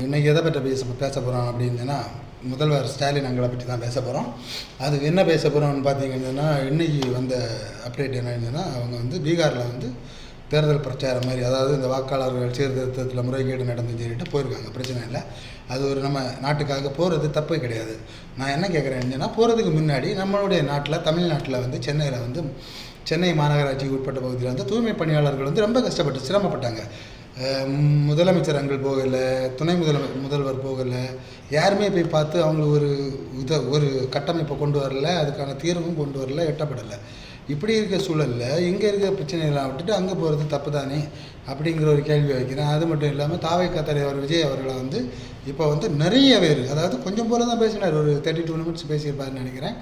இன்றைக்கி எதை பற்றி பேச போகிறோம் அப்படின்னா, முதல்வர் ஸ்டாலின் அவங்களை பற்றி தான் பேச போகிறோம். அதுக்கு என்ன பேச போகிறோம்னு பார்த்தீங்கன்னா, இன்றைக்கி வந்த அப்டேட் என்னன்னா, அவங்க வந்து பீகாரில் வந்து தேர்தல் பிரச்சாரம் மாதிரி, அதாவது இந்த வாக்காளர்கள் சீர்திருத்தத்தில் முறைகேடு நடந்து சொல்லிட்டு போயிருக்காங்க. பிரச்சனை இல்லை, அது ஒரு நம்ம நாட்டுக்காக போகிறது தப்பே கிடையாது. நான் என்ன கேட்குறேன்னா, போகிறதுக்கு முன்னாடி நம்மளுடைய நாட்டில், தமிழ்நாட்டில் வந்து சென்னையில் வந்து சென்னை மாநகராட்சிக்கு உட்பட்ட பகுதியில் வந்து தூய்மை பணியாளர்கள் வந்து ரொம்ப கஷ்டப்பட்டு சிரமப்பட்டாங்க. முதலமைச்சர் அங்கே போகலை, துணை முதல்வர் போகலை, யாருமே போய் பார்த்து அவங்களுக்கு ஒரு கட்டமைப்பை கொண்டு வரல, அதுக்கான தீர்வும் கொண்டு வரல, எட்டப்படலை. இப்படி இருக்க சூழலில் இங்கே இருக்கிற பிரச்சனைகளாக விட்டுட்டு அங்கே போகிறது தப்பு தானே அப்படிங்கிற ஒரு கேள்வி வைக்கிறேன். அது மட்டும் இல்லாமல் தாவேகா தலைவர் விஜய் அவர்களை வந்து இப்போ வந்து நிறைய பேர், அதாவது கொஞ்சம் போல தான் பேசினார், ஒரு 32 நிமிட்ஸ் பேசியிருப்பாருன்னு நினைக்கிறேன்.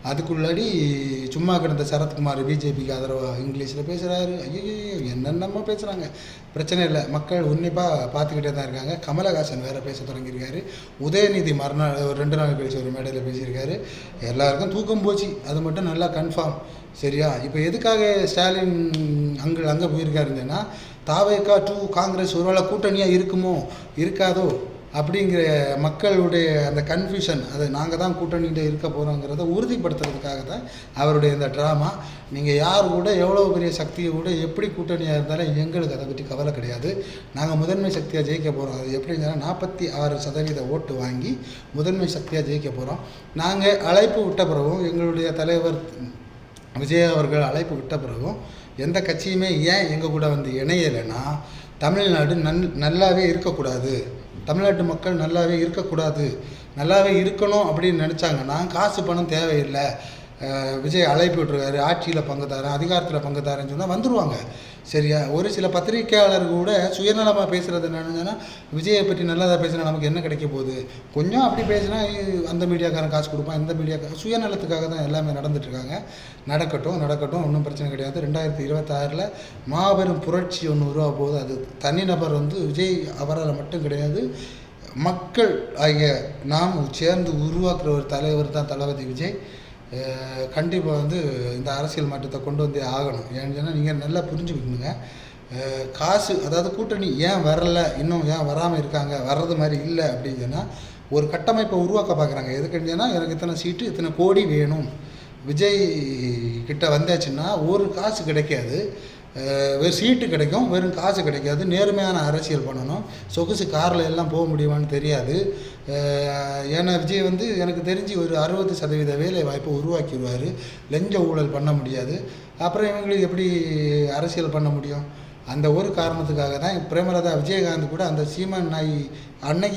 அதுக்குள்ளாடி சும்மா கிடந்த சரத்குமார் பிஜேபிக்கு ஆதரவாக இங்கிலீஷில் பேசுகிறாரு. ஐயோ என்னென்னமோ பேசுகிறாங்க. பிரச்சனை இல்லை, மக்கள் உன்னிப்பாக பார்த்துக்கிட்டே தான் இருக்காங்க. கமலஹாசன் வேறு பேச தொடங்கியிருக்காரு. உதயநிதி மறுநாள் ஒரு 2 நாள் கழிச்சு ஒரு மேடையில் பேசியிருக்காரு. எல்லாருக்கும் தூக்கம் போச்சு, அது மட்டும் நல்லா கன்ஃபார்ம். சரியா? இப்போ எதுக்காக ஸ்டாலின் அங்கே போயிருக்காருங்கன்னா, தாவேகா டு காங்கிரஸ் ஒருவேளை கூட்டணியாக இருக்குமோ இருக்காதோ அப்படிங்கிற மக்களுடைய அந்த கன்ஃபியூஷன், அது நாங்கள் தான் கூட்டணிகிட்ட இருக்க போகிறோங்கிறத உறுதிப்படுத்துறதுக்காக தான் அவருடைய இந்த ட்ராமா. நீங்கள் யார் கூட எவ்வளோ பெரிய சக்தியை கூட எப்படி கூட்டணியாக இருந்தாலும் எங்களுக்கு அதை பற்றி கவலை கிடையாது. நாங்கள் முதன்மை சக்தியாக ஜெயிக்க போகிறோம். அது எப்படின்னா 46% ஓட்டு வாங்கி முதன்மை சக்தியாக ஜெயிக்க போகிறோம். நாங்கள் அழைப்பு விட்ட பிறகும், எங்களுடைய தலைவர் விஜய் அவர்கள் அழைப்பு விட்ட பிறகும் எந்த கட்சியுமே ஏன் எங்கள் கூட வந்து இணையலைன்னா, தமிழ்நாடு நல்லாவே இருக்கக்கூடாது, தமிழ்நாட்டு மக்கள் நல்லாவே இருக்கக்கூடாது, நல்லாவே இருக்கணும் அப்படின்னு நினச்சாங்கன்னா காசு பணம் தேவையில்லை. விஜய் அழைப்பு விட்டுருக்காரு, ஆட்சியில் பங்கு தரேன், அதிகாரத்தில் பங்கு தரேன்னு சொன்னால் வந்துடுவாங்க. சரியா? ஒரு சில பத்திரிகையாளர்கள் கூட சுயநலமாக பேசுகிறது என்னன்னா, விஜயை பற்றி நல்லதாக பேசினா நமக்கு என்ன கிடைக்க போகுது, கொஞ்சம் அப்படி பேசினா அந்த மீடியாக்காரன் காசு கொடுப்பான், இந்த மீடியாக்காரன் சுயநலத்துக்காக தான் எல்லாமே நடந்துட்டுருக்காங்க. நடக்கட்டும், ஒன்றும் பிரச்சனை கிடையாது. 2026 மாபெரும் புரட்சி ஒன்று உருவாக போகுது. அது தனிநபர் வந்து விஜய் அவரால் மட்டும் கிடையாது, மக்கள் ஆகிய நாம் சேர்ந்து உருவாக்குற ஒரு தலைவர் தான் தளபதி விஜய். கண்டிப்பாக வந்து இந்த அரசியல் மாற்றத்தை கொண்டு வந்தே ஆகணும். ஏன்னு சொன்னால் நீங்கள் நல்லா புரிஞ்சுக்கணுங்க. காசு, அதாவது கூட்டணி ஏன் வரலை, இன்னும் ஏன் வராமல் இருக்காங்க, வர்றது மாதிரி இல்லை அப்படின்னு சொன்னால், ஒரு கட்டமைப்பை உருவாக்க பார்க்குறாங்க. எதுக்குன்னு சொன்னால், எனக்கு இத்தனை சீட்டு, இத்தனை கோடி வேணும். விஜய் கிட்ட வந்தாச்சுன்னா ஒரு காசு கிடைக்காது, வெறும் சீட்டு கிடைக்கும், வெறும் காசு கிடைக்காது. நேர்மையான அரசியல் பண்ணணும். சொகுசு காரில் எல்லாம் போக முடியுமான்னு தெரியாது. ஏன்னா விஜய் வந்து எனக்கு தெரிஞ்சு ஒரு 60% வேலை வாய்ப்பை உருவாக்கிடுவார். லஞ்ச ஊழல் பண்ண முடியாது. அப்புறம் இவங்களுக்கு எப்படி அரசியல் பண்ண முடியும்? அந்த ஒரு காரணத்துக்காக தான் பிரேமலதா விஜயகாந்த் கூட அந்த சீமான் நாய் அன்னைக்கு